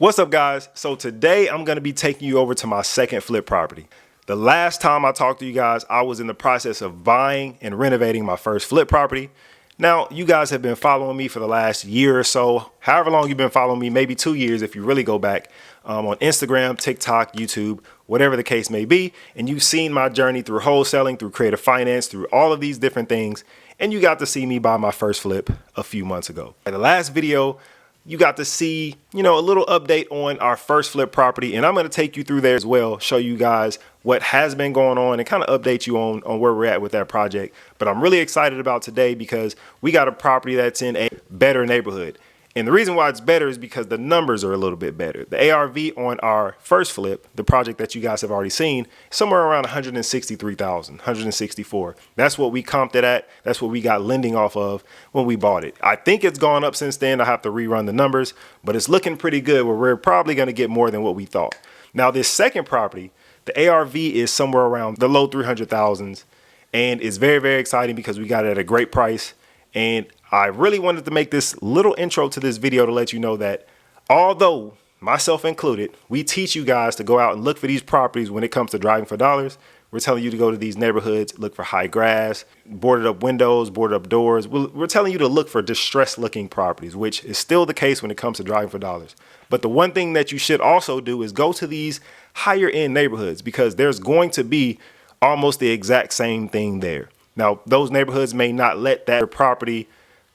What's up, guys? So today I'm going to be taking you over to my second flip property. The last time I talked to you guys, I was in the process of buying and renovating my first flip property. Now, you guys have been following me for the last year or so, however long you've been following me, maybe 2 years if you really go back, on Instagram, TikTok, YouTube, whatever the case may be. And you've seen my journey through wholesaling, through creative finance, through all of these different things. And you got to see me buy my first flip a few months ago. In the last video, you got to see, a little update on our first flip property, and I'm going to take you through there as well, show you guys what has been going on and kind of update you on where we're at with that project. But I'm really excited about today because we got a property that's in a better neighborhood. And the reason why it's better is because the numbers are a little bit better. The ARV on our first flip, the project that you guys have already seen, somewhere around 163,000, 164. That's what we comped it at. That's what we got lending off of when we bought it. I think it's gone up since then. I have to rerun the numbers, but it's looking pretty good where we're probably going to get more than what we thought. Now, this second property, the ARV is somewhere around the low 300,000s, and it's very, very exciting because we got it at a great price. And I really wanted to make this little intro to this video to let you know that although, myself included, we teach you guys to go out and look for these properties when it comes to driving for dollars. We're telling you to go to these neighborhoods, look for high grass, boarded up windows, boarded up doors. We're telling you to look for distressed looking properties, which is still the case when it comes to driving for dollars. But the one thing that you should also do is go to these higher end neighborhoods because there's going to be almost the exact same thing there. Now, those neighborhoods may not let that property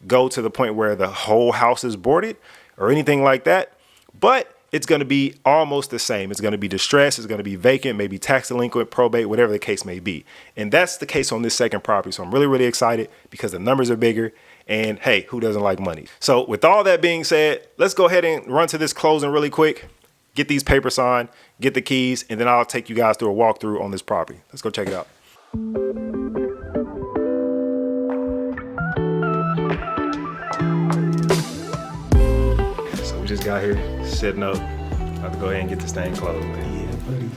go to the point where the whole house is boarded or anything like that, but it's going to be almost the same. It's going to be distressed. It's going to be vacant, maybe tax delinquent, probate, whatever the case may be. And that's the case on this second property. So I'm really, really excited because the numbers are bigger. And hey, who doesn't like money? So with all that being said, let's go ahead and run to this closing really quick, get these papers signed, get the keys, and then I'll take you guys through a walkthrough on this property. Let's go check it out. Just got here, setting up. About to go ahead and get this thing closed. Yeah, buddy.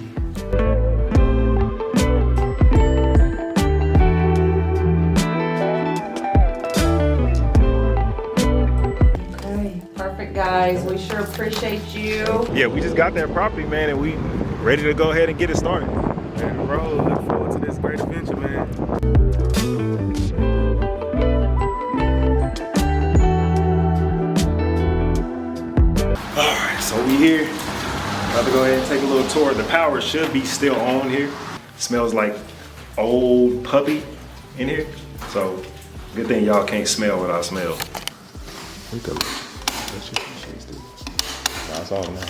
Okay, perfect, guys. We sure appreciate you. Yeah, we just got that property, man, and we ready to go ahead and get it started. Man, bro, look forward to this great adventure, man. So we here, about to go ahead and take a little tour. The power should be still on here. Smells like old puppy in here. So good thing y'all can't smell what I smell. That's all now.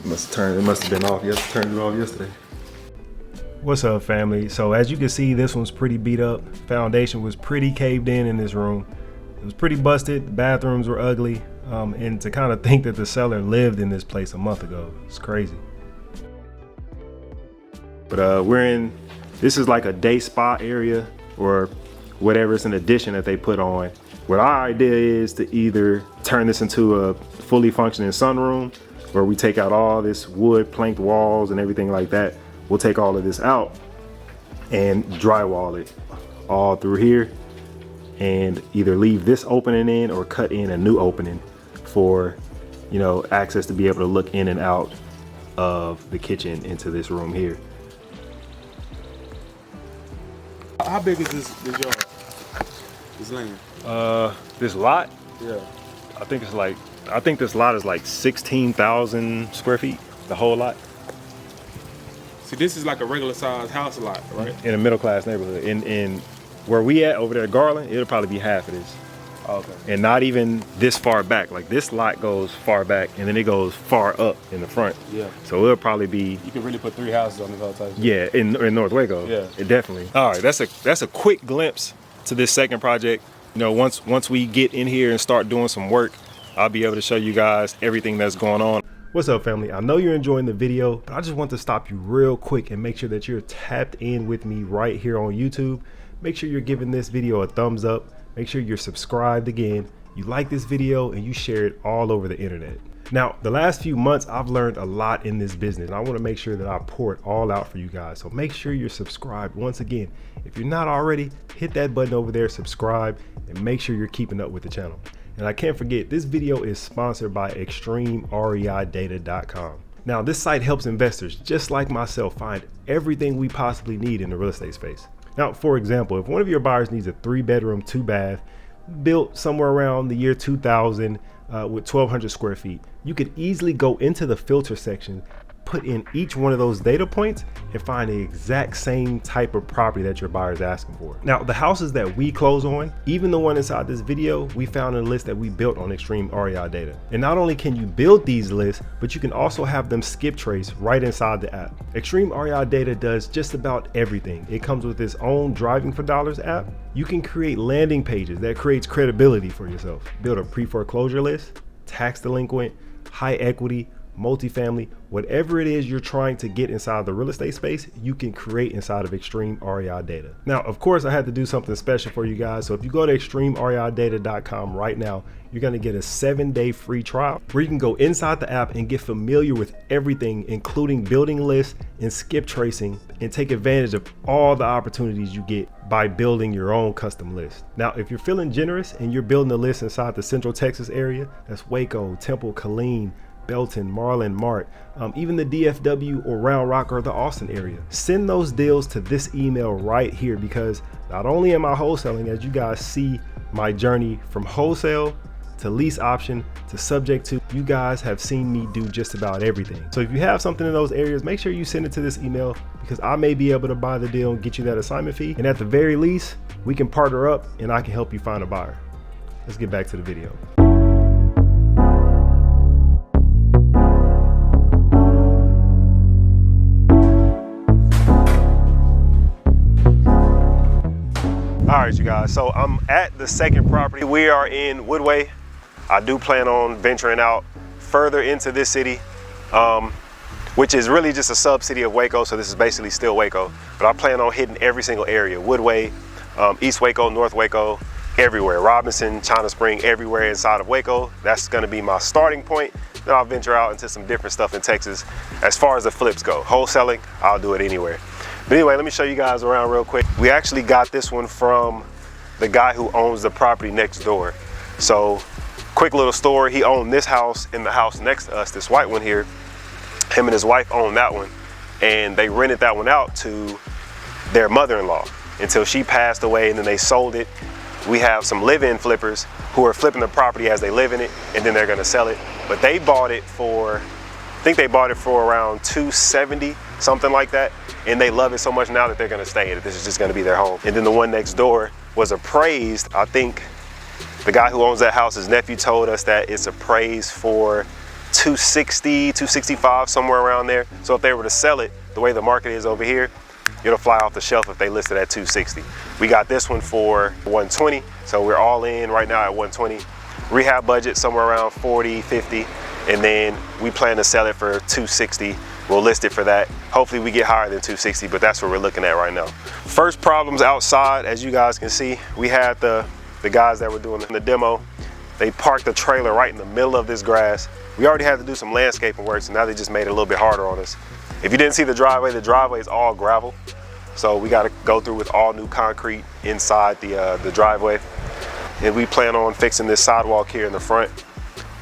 It must have been off. Turned it off yesterday. What's up, family? So as you can see, this one's pretty beat up. Foundation was pretty caved in this room. It was pretty busted. The bathrooms were ugly. And to kind of think that the seller lived in this place a month ago, it's crazy. But this is like a day spa area or whatever. It's an addition that they put on. What our idea is to either turn this into a fully functioning sunroom where we take out all this wood planked walls and everything like that. We'll take all of this out and drywall it all through here and either leave this opening in or cut in a new opening for access to be able to look in and out of the kitchen into this room here. How big is this yard? This land? This lot? Yeah. I think this lot is like 16,000 square feet, the whole lot. See, this is like a regular size house lot, right? In a middle class neighborhood. In where we at over there at Garland, it'll probably be half of this. Okay. And not even this far back. Like this lot goes far back and then it goes far up in the front. Yeah. So it'll probably be. You can really put 3 houses on this whole type. Yeah, in North Waco. Yeah. It definitely. All right, that's a quick glimpse to this second project. Once we get in here and start doing some work, I'll be able to show you guys everything that's going on. What's up, family? I know you're enjoying the video, but I just want to stop you real quick and make sure that you're tapped in with me right here on YouTube. Make sure you're giving this video a thumbs up. Make sure you're subscribed again. You like this video and you share it all over the internet. Now, the last few months, I've learned a lot in this business. I want to make sure that I pour it all out for you guys. So make sure you're subscribed. Once again, if you're not already, hit that button over there, subscribe, and make sure you're keeping up with the channel. And I can't forget, this video is sponsored by Xtreme REI Data.com. Now, this site helps investors just like myself find everything we possibly need in the real estate space. Now, for example, if one of your buyers needs a 3-bedroom, 2-bath, built somewhere around the year 2000 with 1,200 square feet, you could easily go into the filter section, put in each one of those data points, and find the exact same type of property that your buyer is asking for. Now, the houses that we close on, even the one inside this video, we found in a list that we built on Xtreme REI Data. And not only can you build these lists, but you can also have them skip trace right inside the app. Xtreme REI Data does just about everything. It comes with its own Driving for Dollars app. You can create landing pages that creates credibility for yourself. Build a pre-foreclosure list, tax delinquent, high equity, multifamily, whatever it is you're trying to get inside the real estate space, you can create inside of Xtreme REI Data. Now, of course, I had to do something special for you guys. So if you go to XtremeREIData.com right now, you're going to get a 7-day free trial where you can go inside the app and get familiar with everything, including building lists and skip tracing, and take advantage of all the opportunities you get by building your own custom list. Now, if you're feeling generous and you're building a list inside the Central Texas area, that's Waco, Temple, Killeen, Belton, Marlin, Mart, even the DFW or Round Rock or the Austin area. Send those deals to this email right here, because not only am I wholesaling, as you guys see my journey from wholesale to lease option to subject to, you guys have seen me do just about everything. So if you have something in those areas, make sure you send it to this email, because I may be able to buy the deal and get you that assignment fee. And at the very least, we can partner up and I can help you find a buyer. Let's get back to the video. All right, you guys, so I'm at the second property. We are in Woodway. I do plan on venturing out further into this city, which is really just a sub-city of Waco, so this is basically still Waco. But I plan on hitting every single area, Woodway, East Waco, North Waco, everywhere. Robinson, China Spring, everywhere inside of Waco. That's gonna be my starting point. Then I'll venture out into some different stuff in Texas. As far as the flips go, wholesaling, I'll do it anywhere. But anyway, let me show you guys around real quick. We actually got this one from the guy who owns the property next door. So, quick little story, he owned this house and the house next to us, this white one here. Him and his wife owned that one, and they rented that one out to their mother-in-law until she passed away, and then they sold it. We have some live-in flippers who are flipping the property as they live in it, and then they're gonna sell it. But they bought it for, I think they bought it for around $270, something like that. And they love it so much now that they're gonna stay in it. This is just gonna be their home. And then the one next door was appraised. I think the guy who owns that house, his nephew told us that it's appraised for 260, 265, somewhere around there. So if they were to sell it, the way the market is over here, it'll fly off the shelf if they list it at 260. We got this one for 120. So we're all in right now at 120. Rehab budget somewhere around 40, 50. And then we plan to sell it for 260. We'll list it for that. Hopefully we get higher than 260, but that's what we're looking at right now. First problems outside, as you guys can see, we had the guys that were doing the demo. They parked the trailer right in the middle of this grass. We already had to do some landscaping work, so now they just made it a little bit harder on us. If you didn't see the driveway is all gravel. So we gotta go through with all new concrete inside the driveway. And we plan on fixing this sidewalk here in the front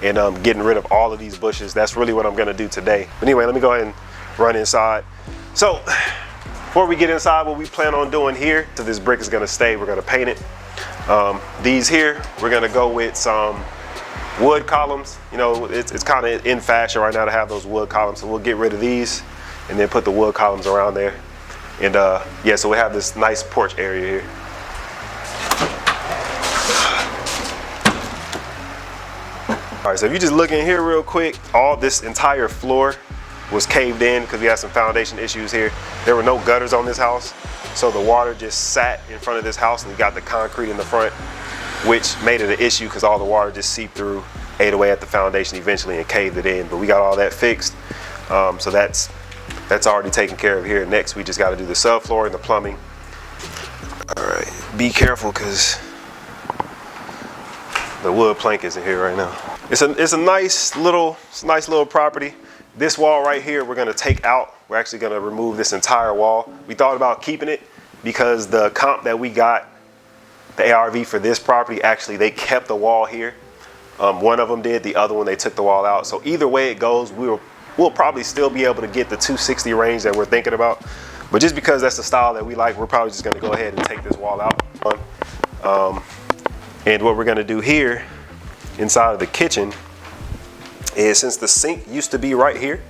and getting rid of all of these bushes. That's really what I'm gonna do today. But anyway, let me go ahead and run inside. So before we get inside, what we plan on doing here, so this brick is gonna stay, we're gonna paint it. These here, we're gonna go with some wood columns. You know, it's kind of in fashion right now to have those wood columns. So we'll get rid of these and then put the wood columns around there. And yeah, so we have this nice porch area here. All right, so if you just look in here real quick, all this entire floor was caved in because we had some foundation issues here. There were no gutters on this house, so the water just sat in front of this house, and we got the concrete in the front, which made it an issue because all the water just seeped through, ate away at the foundation eventually and caved it in. But we got all that fixed, so that's already taken care of here. Next, we just got to do the subfloor and the plumbing. All right, be careful because the wood plank isn't here right now. It's a nice little property. This wall right here, we're gonna take out. We're actually gonna remove this entire wall. We thought about keeping it because the comp that we got, the ARV for this property, actually they kept the wall here. One of them did, the other one they took the wall out. So either way it goes, we'll probably still be able to get the 260 range that we're thinking about. But just because that's the style that we like, we're probably just gonna go ahead and take this wall out. And what we're gonna do here inside of the kitchen is, since the sink used to be right here,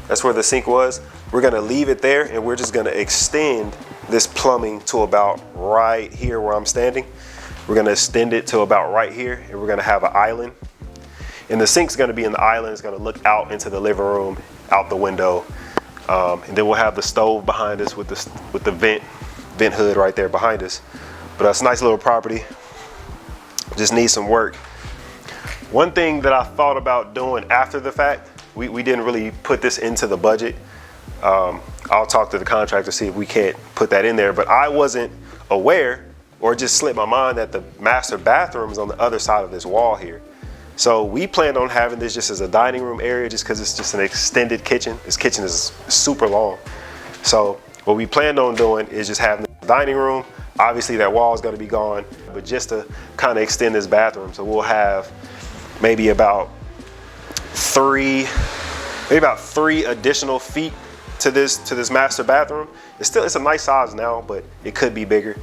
that's where the sink was, we're gonna leave it there, and we're just gonna extend this plumbing to about right here where I'm standing. We're gonna extend it to about right here, and we're gonna have an island. And the sink's gonna be in the island. It's gonna look out into the living room, out the window. And then we'll have the stove behind us with the vent hood right there behind us. But it's a nice little property. Just needs some work. One thing that I thought about doing after the fact, we didn't really put this into the budget. I'll talk to the contractor, see if we can't put that in there, but I wasn't aware, or just slipped my mind, that the master bathroom is on the other side of this wall here. So we planned on having this just as a dining room area, just because it's just an extended kitchen. This kitchen is super long. So what we planned on doing is just having the dining room. Obviously that wall is going to be gone, but just to kind of extend this bathroom. So we'll have maybe about three additional feet to this master bathroom. It's a nice size now, but it could be bigger.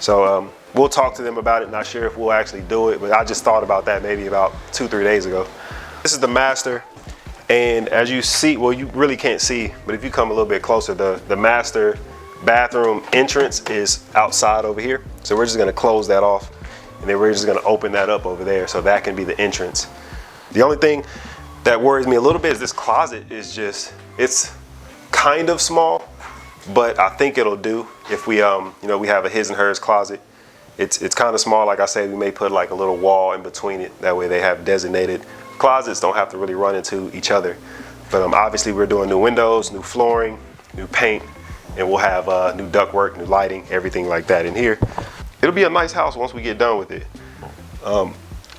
So we'll talk to them about it. Not sure if we'll actually do it, but I just thought about that maybe about 2-3 days ago. This is the master, and as you see, well, you really can't see, but if you come a little bit closer, the master bathroom entrance is outside over here. So we're just gonna close that off, and then we're just gonna open that up over there, so that can be the entrance. The only thing that worries me a little bit is this closet is it's kind of small, but I think it'll do if we we have a his and hers closet. It's kind of small. Like I said, we may put like a little wall in between it. That way they have designated closets, don't have to really run into each other. But obviously we're doing new windows, new flooring, new paint, and we'll have new ductwork, new lighting, everything like that in here. It'll be a nice house once we get done with it.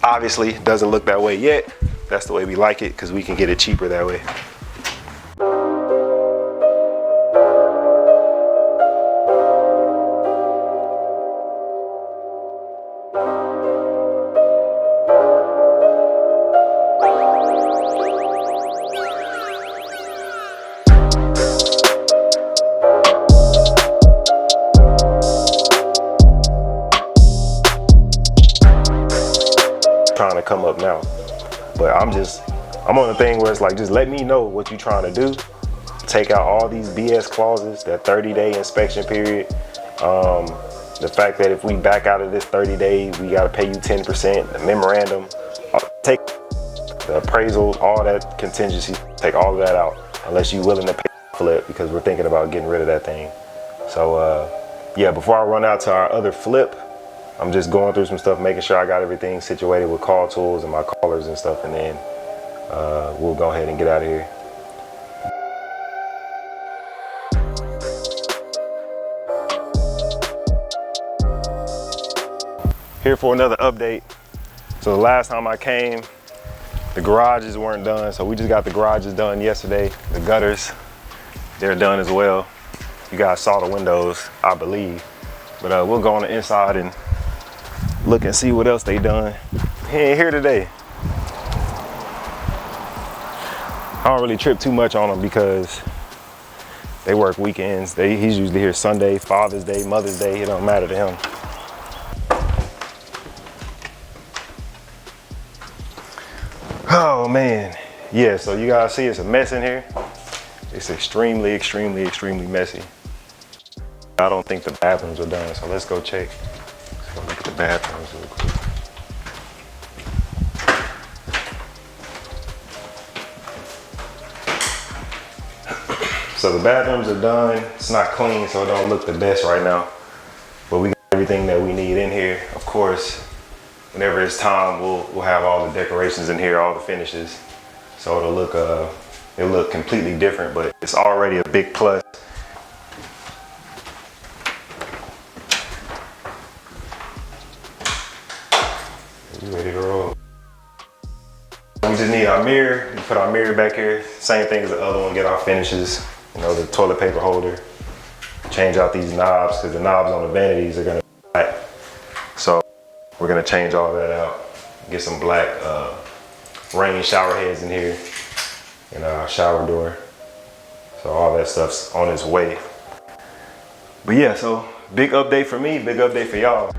Obviously it doesn't look that way yet. That's the way we like it, because we can get it cheaper that way. Trying to come up now, but I'm on the thing where it's like, just let me know what you're trying to do. Take out all these BS clauses, that 30-day inspection period. The fact that if we back out of this 30 days, we got to pay you 10%, the memorandum, take the appraisal, all that contingency, take all of that out, unless you're willing to pay flip, because we're thinking about getting rid of that thing. So yeah, before I run out to our other flip, I'm just going through some stuff, making sure I got everything situated with call tools and my callers and stuff, and then we'll go ahead and get out of here. Here for another update. So the last time I came, the garages weren't done, so we just got the garages done yesterday. The gutters, they're done as well. You guys saw the windows, I believe. But we'll go on the inside and look and see what else they done. He ain't here today. I don't really trip too much on them because they work weekends. He's usually here Sunday, Father's Day, Mother's Day. It don't matter to him. Oh man. Yeah, so you guys see it's a mess in here. It's extremely, extremely, extremely messy. I don't think the bathrooms are done, so let's go check. Let's go look at the bathrooms real quick. So the bathrooms are done. It's not clean, so it don't look the best right now. But we got everything that we need in here. Of course, whenever it's time, we'll have all the decorations in here, all the finishes. So it'll look completely different, but it's already a big plus. We ready to roll. We just need our mirror. We put our mirror back here. Same thing as the other one, get our finishes. You know, the toilet paper holder. Change out these knobs, because the knobs on the vanities are gonna be black. So we're gonna change all that out. Get some black rain shower heads in here and our shower door. So all that stuff's on its way. But yeah, so big update for me, big update for y'all.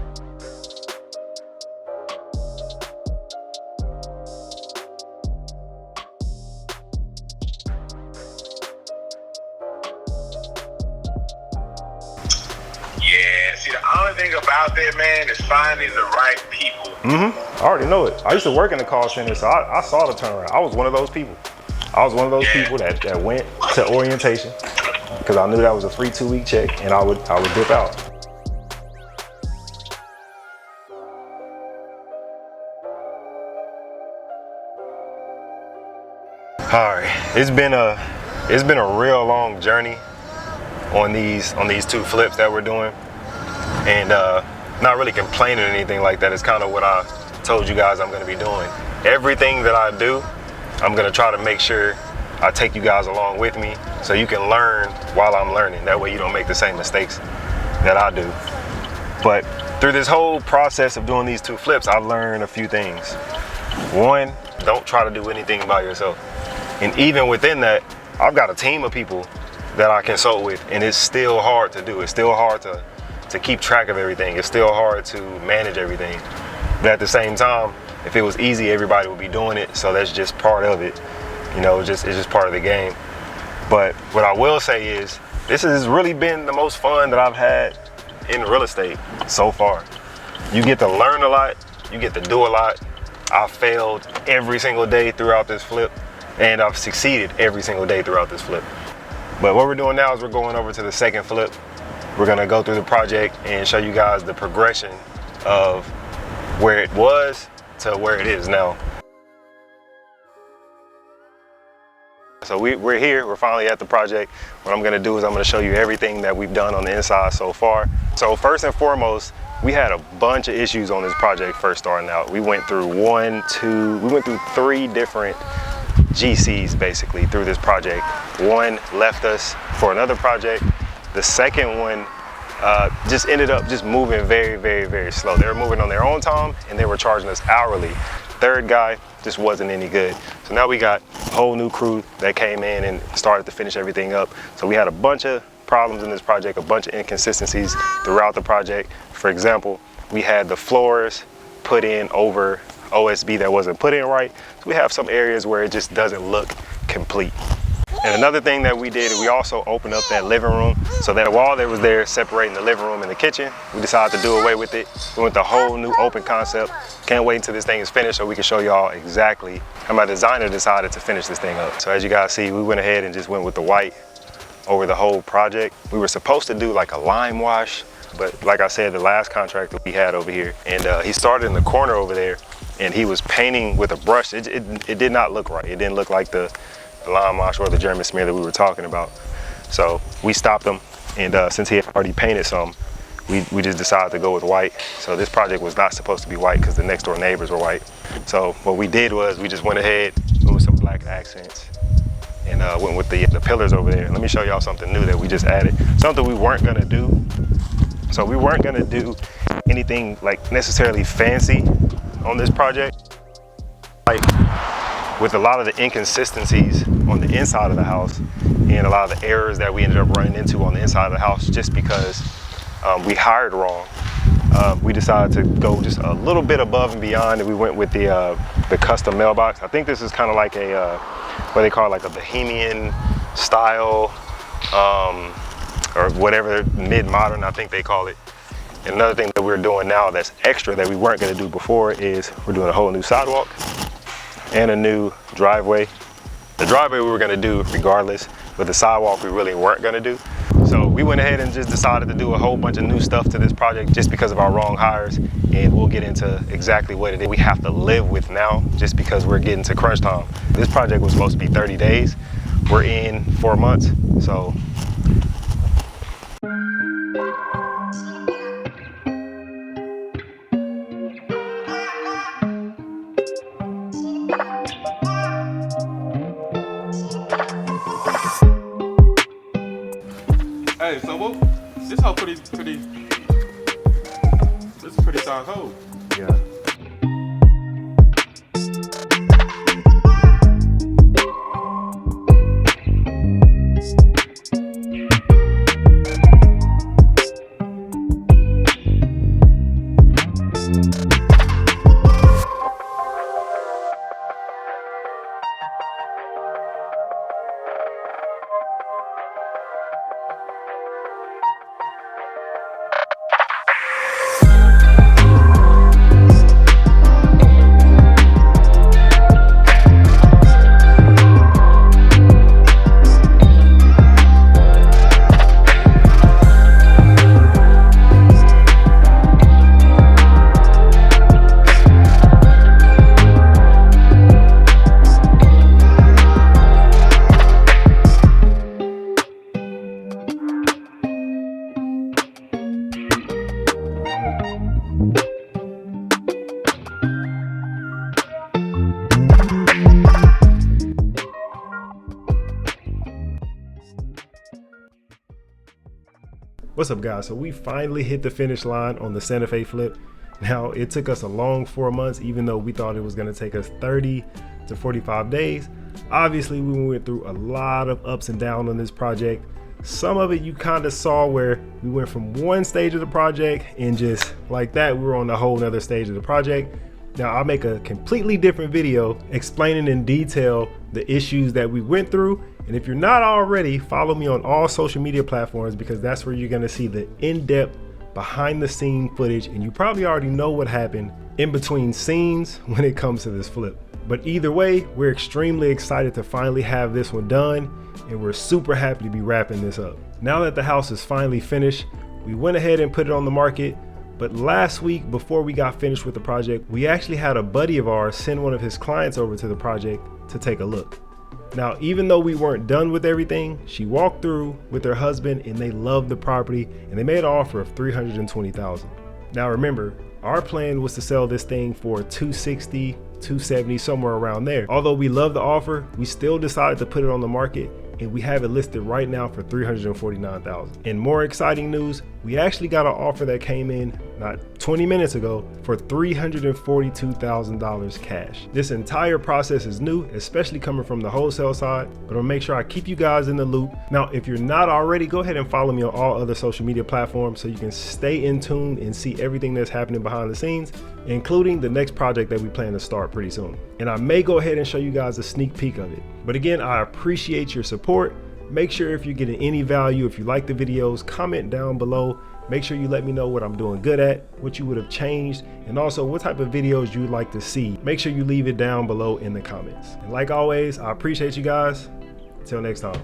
Yeah, see, the only thing about that, man, is finding the right people. I already know it. I used to work in the call center, so I saw the turnaround. I was one of those people. I was one of those people that went to orientation because I knew that was a free 2-week check, and I would dip out. All right, it's been a real long journey on these 2 flips that we're doing, and not really complaining or anything like that. It's kind of what I told you guys I'm going to be doing. Everything that I do, I'm going to try to make sure I take you guys along with me so you can learn while I'm learning. That way you don't make the same mistakes that I do. But through this whole process of doing these 2 flips, I've learned a few things. One, don't try to do anything by yourself. And even within that, I've got a team of people that I consult with, and it's still hard to do. It's still hard to keep track of everything. It's still hard to manage everything. But at the same time, if it was easy, everybody would be doing it. So that's just part of it. You know, it's just part of the game. But what I will say is, this has really been the most fun that I've had in real estate so far. You get to learn a lot. You get to do a lot. I've failed every single day throughout this flip, and I've succeeded every single day throughout this flip. But what we're doing now is we're going over to the second flip. We're gonna go through the project and show you guys the progression of where it was to where it is now. So we're here, we're finally at the project. What I'm gonna do is I'm gonna show you everything that we've done on the inside so far. So first and foremost, we had a bunch of issues on this project first starting out. We went through 3 different GCs basically through this project. One left us for another project. The second one just ended up just moving very, very, very slow. They were moving on their own time and they were charging us hourly. Third guy just wasn't any good. So now we got a whole new crew that came in and started to finish everything up. So we had a bunch of problems in this project, a bunch of inconsistencies throughout the project. For example, we had the floors put in over OSB that wasn't put in right. So we have some areas where it just doesn't look complete. And another thing that we did, we also opened up that living room so that wall that was there separating the living room and the kitchen, we decided to do away with it. We went the whole new open concept. Can't wait until this thing is finished so we can show y'all exactly how my designer decided to finish this thing up. So as you guys see, we went ahead and just went with the white over the whole project. We were supposed to do like a lime wash, but like I said, the last contractor we had over here, and he started in the corner over there and he was painting with a brush. It did not look right. It didn't look like the lime wash or the German smear that we were talking about. So we stopped him, and since he had already painted some, we just decided to go with white. So this project was not supposed to be white because the next door neighbors were white. So what we did was we just went ahead, went with some black accents, and went with the pillars over there. Let me show y'all something new that we just added. Something we weren't gonna do. So we weren't gonna do anything like necessarily fancy on this project. Like with a lot of the inconsistencies on the inside of the house and a lot of the errors that we ended up running into on the inside of the house just because we hired wrong. We decided to go just a little bit above and beyond, and we went with the custom mailbox. I think this is kind of like a, what they call like a bohemian style, or whatever, mid-modern, I think they call it. And another thing that we're doing now that's extra that we weren't gonna do before is we're doing a whole new sidewalk and a new driveway. The driveway we were gonna do regardless, but the sidewalk we really weren't gonna do. So we went ahead and just decided to do a whole bunch of new stuff to this project just because of our wrong hires, and we'll get into exactly what it is we have to live with now just because we're getting to crunch time. This project was supposed to be 30 days. We're in 4 months, so. Hey, so what? This hoe pretty. This is pretty solid hoe. Yeah. What's up, guys? So we finally hit the finish line on the Santa Fe flip. Now, it took us a long 4 months, even though we thought it was going to take us 30 to 45 days. Obviously, we went through a lot of ups and downs on this project. Some of it you kind of saw where we went from one stage of the project and just like that, we were on a whole nother stage of the project. Now, I'll make a completely different video explaining in detail the issues that we went through. And if you're not already, follow me on all social media platforms, because that's where you're going to see the in-depth behind the scene footage, and you probably already know what happened in between scenes when it comes to this flip. But either way, we're extremely excited to finally have this one done, and we're super happy to be wrapping this up. Now that the house is finally finished, we went ahead and put it on the market. But last week, before we got finished with the project, we actually had a buddy of ours send one of his clients over to the project to take a look. Now, even though we weren't done with everything, she walked through with her husband and they loved the property, and they made an offer of $320,000. Now remember, our plan was to sell this thing for $260, $270, somewhere around there. Although we love the offer, we still decided to put it on the market, and we have it listed right now for $349,000. And more exciting news, we actually got an offer that came in not 20 minutes ago for $342,000 cash. This entire process is new, especially coming from the wholesale side, but I'll make sure I keep you guys in the loop. Now, if you're not already, go ahead and follow me on all other social media platforms so you can stay in tune and see everything that's happening behind the scenes, including the next project that we plan to start pretty soon. And I may go ahead and show you guys a sneak peek of it. But again, I appreciate your support. Make sure if you're getting any value, if you like the videos, comment down below. Make sure you let me know what I'm doing good at, what you would have changed, and also what type of videos you'd like to see. Make sure you leave it down below in the comments. And like always, I appreciate you guys. Until next time.